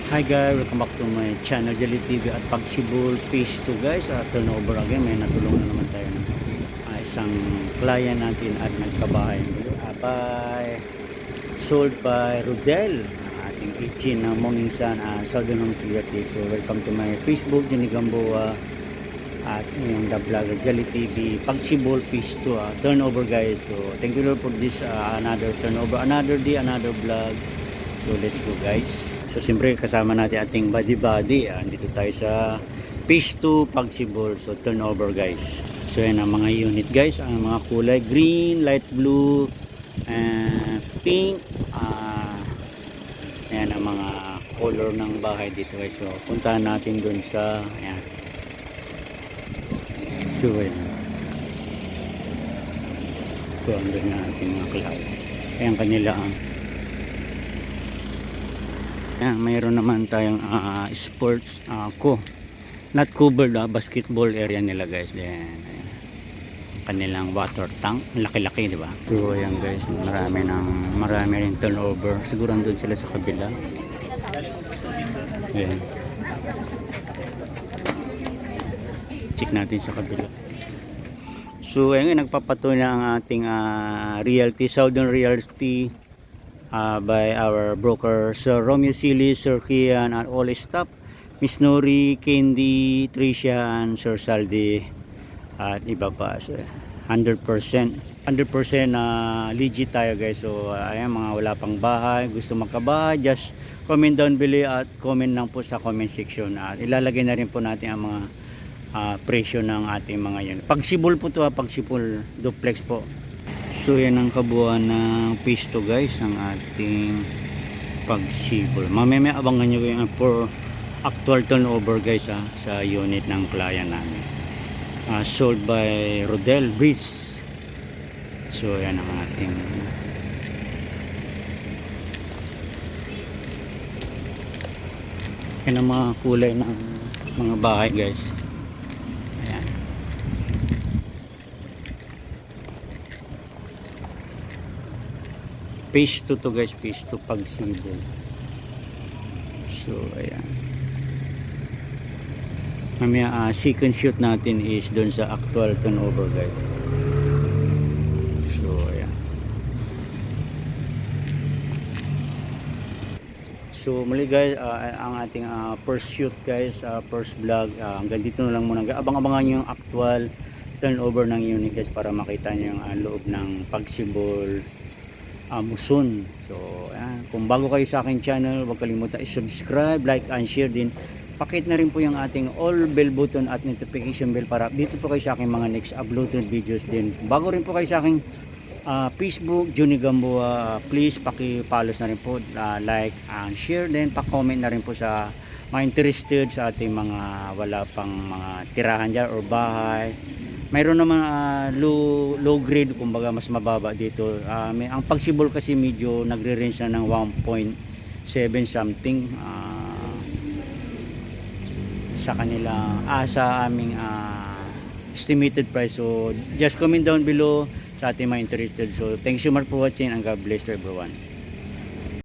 Hi guys, welcome back to my channel Jelly TV at Pagsibol Phase 2 guys. Turnover again, may natulungan na naman tayo ng isang client natin at nagkabahay. By sold by Rodel, ating 18 na Morning Sun, Southern Homes Liberty. So welcome to my Facebook, Johnny Gamboa at yung the vlogger Jelly TV Pagsibol Phase 2 turnover guys. So thank you Lord for this another turnover, another day, another vlog. So let's go guys. So siyempre kasama natin ating body. Dito tayo sa phase 2 Pagsibol. So turnover guys. So yan ang mga unit guys. Ang mga kulay green, light blue, pink. Yan ang mga color ng bahay dito guys. So puntahan natin dun sa ayan. So yan. So andun na ating mga client. Ayan kanila yan, mayroon naman tayong sports not covered basketball area nila guys. Then kanilang water tank, laki-laki, di ba? So ayan guys, marami ring turnover. Siguro andun sila sa kabila. Ayan. Check natin sa kabila. So ayan, nagpapatuloy na ang ating realty, Southern Realty, by our broker Sir Romeo Sili, Sir Kian, and all staff, Miss Nori, Candy, Tricia, and Sir Saldi at iba pa. So, 100% legit tayo guys. So ayan, mga wala pang bahay, gusto magkabahay, just comment down below at comment lang po sa comment section at ilalagay na rin po natin ang mga presyo ng ating mga yan. Pagsibol po to, Pagsibol duplex po. So yan ang kabuuan ng phase 2 guys, ang ating Pagsibol. Mamaya abangan nyo yung for actual turnover guys sa unit ng client namin. Sold by Rodel Breeze. So yan ang ating yan ang mga kulay ng mga bahay guys. Phase 2 to guys, phase 2 Pagsibol. So ayan, mamaya second shoot natin is doon sa actual turnover guys. So ayan, so muli guys, ang ating first shoot guys, first vlog, hanggang dito na lang muna. Abang-abangan nyo yung actual turnover ng unit guys para makita nyo yung loob ng Pagsibol Muson. So ayan, kung bago kayo sa aking channel, huwag kalimutan i-subscribe, like and share din. Pakit na rin po yung ating all bell button at notification bell para dito po kayo sa aking mga next uploaded videos din. Bago rin po kayo sa aking Facebook, Johnny Gamboa, please paki-follow na rin po, like and share din, pa-comment na rin po sa mga interested sa ating mga wala pang mga tirahan dyan or bahay. Mayroon naman low grade, kumbaga mas mababa dito. Ang Pagsibol kasi medyo nagre-range na ng 1.7 something sa kanila sa aming estimated price. So just comment down below sa ating mga interested. So thanks so much for watching and God bless to everyone.